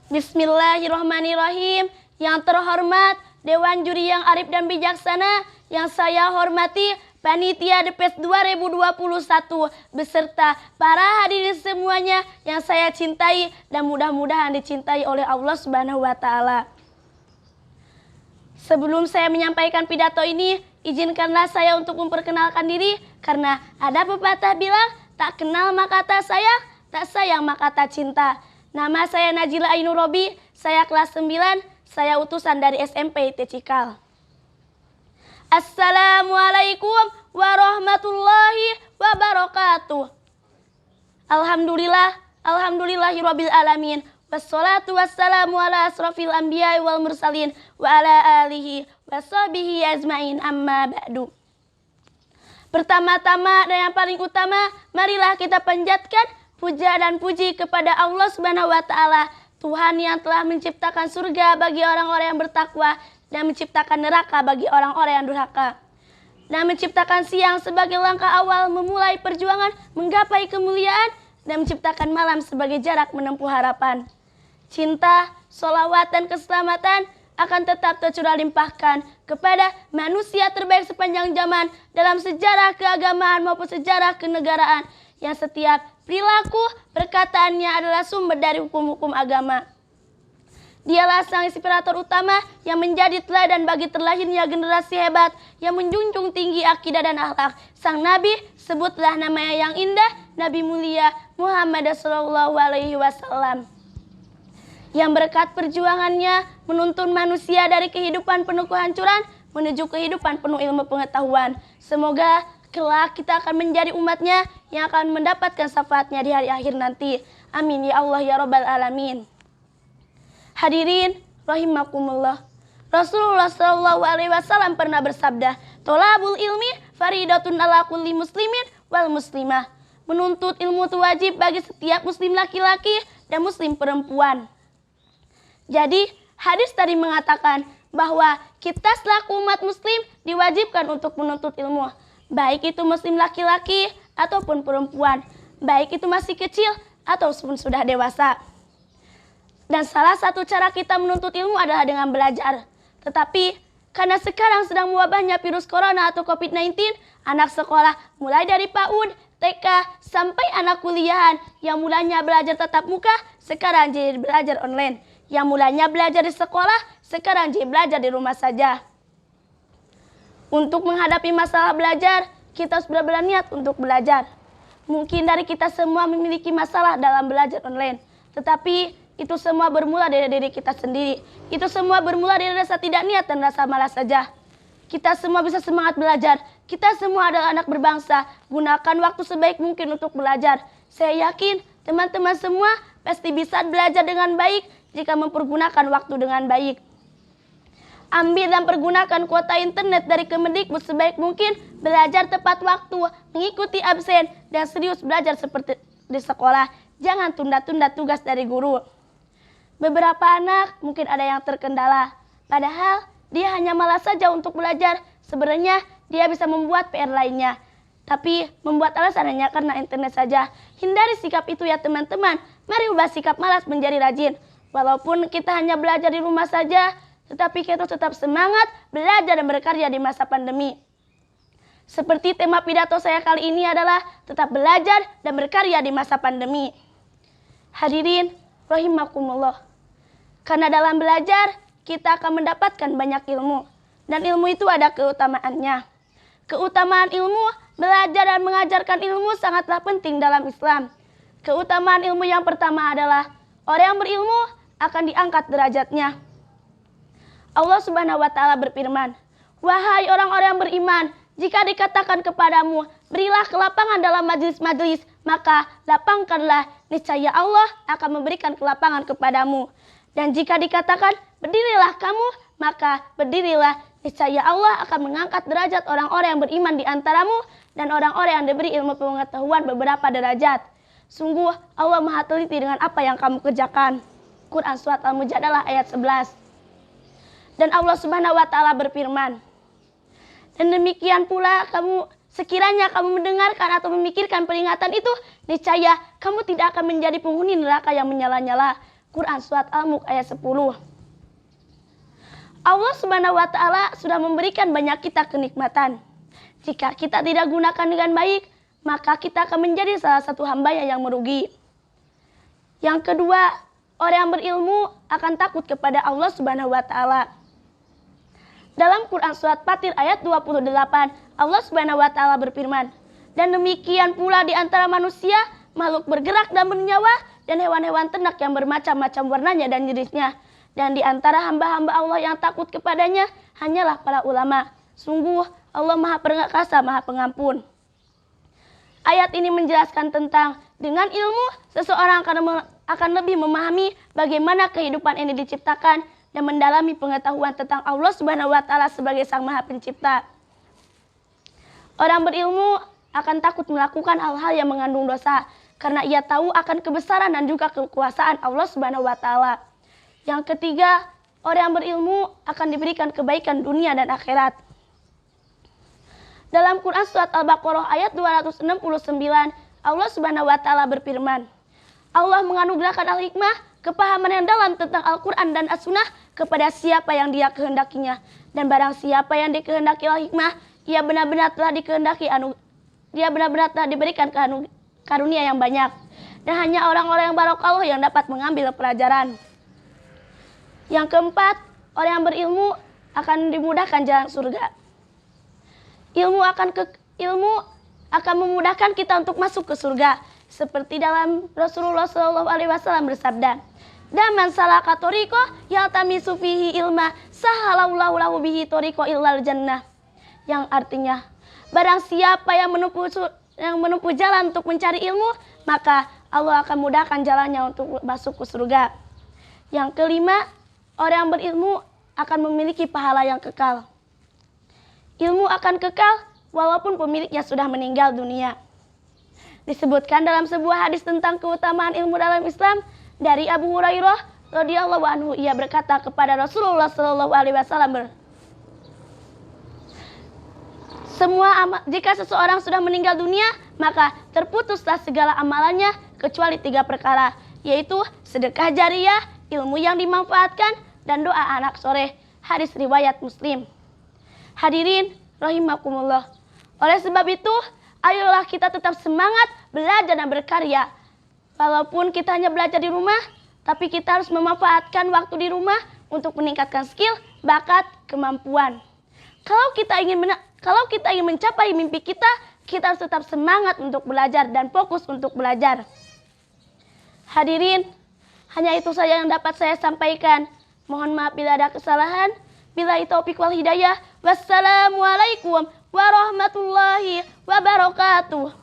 Bismillahirrahmanirrahim. Yang terhormat Dewan Juri yang arif dan bijaksana, yang saya hormati Panitia DPS 2021 beserta para hadirin semuanya yang saya cintai dan mudah-mudahan dicintai oleh Allah Subhanahu wa taala. Sebelum saya menyampaikan pidato ini, izinkanlah saya untuk memperkenalkan diri karena ada pepatah bilang, tak kenal maka tak sayang, tak sayang maka tak cinta. Nama saya Najila Ainur Robi, saya kelas 9, saya utusan dari SMP Tecikal. Assalamualaikum warahmatullahi wabarakatuh. Alhamdulillahirabbil alamin. Wassalatu wassalamu ala asrofil anbiya'i wal mursalin wa ala alihi washabihi ajmain amma ba'du. Pertama-tama dan yang paling utama, marilah kita panjatkan puja dan puji kepada Allah Subhanahu wa taala, Tuhan yang telah menciptakan surga bagi orang-orang yang bertakwa dan menciptakan neraka bagi orang-orang yang durhaka. Dan menciptakan siang sebagai langkah awal memulai perjuangan menggapai kemuliaan dan menciptakan malam sebagai jarak menempuh harapan. Cinta, sholawat dan keselamatan akan tetap tercurah limpahkan kepada manusia terbaik sepanjang zaman dalam sejarah keagamaan maupun sejarah kenegaraan yang setiap perilaku perkataannya adalah sumber dari hukum-hukum agama. Dialah sang inspirator utama yang menjadi teladan bagi terlahirnya generasi hebat yang menjunjung tinggi akidah dan akhlak. Sang Nabi, sebutlah namanya yang indah, Nabi mulia Muhammad SAW. Yang berkat perjuangannya menuntun manusia dari kehidupan penuh kehancuran menuju kehidupan penuh ilmu pengetahuan. Semoga kelak kita akan menjadi umatnya yang akan mendapatkan syafaatnya di hari akhir nanti. Amin ya Allah ya Rabbal Alamin. Hadirin rahimakumullah. Rasulullah SAW pernah bersabda, "Tolabul ilmi faridatun ala kulli muslimin wal muslimah." Menuntut ilmu itu wajib bagi setiap muslim laki-laki dan muslim perempuan. Jadi, hadis tadi mengatakan bahwa kita selaku umat muslim diwajibkan untuk menuntut ilmu, baik itu muslim laki-laki ataupun perempuan, baik itu masih kecil ataupun sudah dewasa. Dan salah satu cara kita menuntut ilmu adalah dengan belajar. Tetapi karena sekarang sedang mewabahnya virus corona atau COVID-19, anak sekolah mulai dari PAUD, TK, sampai anak kuliahan yang mulanya belajar tatap muka, sekarang jadi belajar online. Yang mulanya belajar di sekolah, sekarang jadi belajar di rumah saja. Untuk menghadapi masalah belajar, kita harus benar-benar niat untuk belajar. Mungkin dari kita semua memiliki masalah dalam belajar online, tetapi itu semua bermula dari diri kita sendiri. Itu semua bermula dari rasa tidak niat dan rasa malas saja. Kita semua bisa semangat belajar. Kita semua adalah anak berbangsa. Gunakan waktu sebaik mungkin untuk belajar. Saya yakin teman-teman semua pasti bisa belajar dengan baik jika mempergunakan waktu dengan baik. Ambil dan pergunakan kuota internet dari Kemendikbud sebaik mungkin, belajar tepat waktu, mengikuti absen, dan serius belajar seperti di sekolah. Jangan tunda-tunda tugas dari guru. Beberapa anak mungkin ada yang terkendala, padahal dia hanya malas saja untuk belajar. Sebenarnya dia bisa membuat PR lainnya, tapi membuat alasan hanya karena internet saja. Hindari sikap itu ya teman-teman. Mari ubah sikap malas menjadi rajin. Walaupun kita hanya belajar di rumah saja, tetapi kita tetap semangat belajar dan berkarya di masa pandemi. Seperti tema pidato saya kali ini adalah tetap belajar dan berkarya di masa pandemi. Hadirin rahimakumullah. Karena dalam belajar kita akan mendapatkan banyak ilmu. Dan ilmu itu ada keutamaannya. Keutamaan ilmu, belajar dan mengajarkan ilmu sangatlah penting dalam Islam. Keutamaan ilmu yang pertama adalah orang yang berilmu akan diangkat derajatnya. Allah Subhanahu wa taala berfirman, "Wahai orang-orang yang beriman, jika dikatakan kepadamu, berilah kelapangan dalam majelis-majelis, maka lapangkanlah, niscaya Allah akan memberikan kelapangan kepadamu. Dan jika dikatakan, berdirilah kamu, maka berdirilah, niscaya Allah akan mengangkat derajat orang-orang yang beriman di antaramu dan orang-orang yang diberi ilmu pengetahuan beberapa derajat. Sungguh Allah Maha teliti dengan apa yang kamu kerjakan." Quran Surat Al-Mujadalah ayat 11. Dan Allah Subhanahu wa taala berfirman, "Dan demikian pula kamu Sekiranya kamu mendengarkan atau memikirkan peringatan itu, niscaya kamu tidak akan menjadi penghuni neraka yang menyala-nyala. Quran Surat Al-Mulk ayat 10. Allah Subhanahu wa Ta'ala sudah memberikan banyak kita kenikmatan. Jika kita tidak gunakan dengan baik, maka kita akan menjadi salah satu hamba yang merugi. Yang kedua, orang yang berilmu akan takut kepada Allah Subhanahu wa Ta'ala. Dalam Quran Surat Fatir ayat 28, Allah Subhanahu wa Ta'ala berfirman, dan demikian pula di antara manusia, makhluk bergerak dan bernyawa, dan hewan-hewan ternak yang bermacam-macam warnanya dan jenisnya. Dan di antara hamba-hamba Allah yang takut kepadanya, hanyalah para ulama. Sungguh Allah Maha Perkasa, Maha Pengampun. Ayat ini menjelaskan tentang dengan ilmu, seseorang akan lebih memahami bagaimana kehidupan ini diciptakan, dan mendalami pengetahuan tentang Allah Subhanahu wa Ta'ala sebagai Sang Maha Pencipta. Orang berilmu akan takut melakukan hal-hal yang mengandung dosa karena ia tahu akan kebesaran dan juga kekuasaan Allah Subhanahu wa Ta'ala. Yang ketiga, orang yang berilmu akan diberikan kebaikan dunia dan akhirat. Dalam Quran Surat Al-Baqarah ayat 269, Allah Subhanahu wa Ta'ala berfirman, Allah menganugerahkan al-hikmah, kepahaman yang dalam tentang Al-Quran dan As-Sunnah kepada siapa yang dia kehendakinya. Dan barang siapa yang dikehendaki al-hikmah, ia benar-benar telah diberikan karunia yang banyak. Dan hanya orang-orang yang barokallah yang dapat mengambil pelajaran. Yang keempat, orang yang berilmu akan dimudahkan jalan surga. Ilmu akan memudahkan kita untuk masuk ke surga. Seperti dalam Rasulullah SAW bersabda, "Daman salaka tariqo yaltamisu fihi ilma, sahalallahu lahu bihi tariqo illal jannah." Yang artinya, barang siapa yang menempuh jalan untuk mencari ilmu, maka Allah akan mudahkan jalannya untuk masuk ke surga. Yang kelima, orang yang berilmu akan memiliki pahala yang kekal. Ilmu akan kekal walaupun pemiliknya sudah meninggal dunia. Disebutkan dalam sebuah hadis tentang keutamaan ilmu dalam Islam dari Abu Hurairah radhiyallahu anhu, ia berkata kepada Rasulullah SAW, jika seseorang sudah meninggal dunia, maka terputuslah segala amalannya kecuali 3 perkara, yaitu sedekah jariyah, ilmu yang dimanfaatkan, dan doa anak soleh. Hadis riwayat Muslim. Hadirin rahimakumullah. Oleh sebab itu, ayolah kita tetap semangat belajar dan berkarya. Walaupun kita hanya belajar di rumah, tapi kita harus memanfaatkan waktu di rumah untuk meningkatkan skill, bakat, kemampuan. Kalau kita ingin mencapai mimpi kita harus tetap semangat untuk belajar dan fokus untuk belajar. Hadirin, hanya itu saja yang dapat saya sampaikan. Mohon maaf bila ada kesalahan. Billahi taufiq wal hidayah. Wassalamualaikum warahmatullahi wabarakatuh.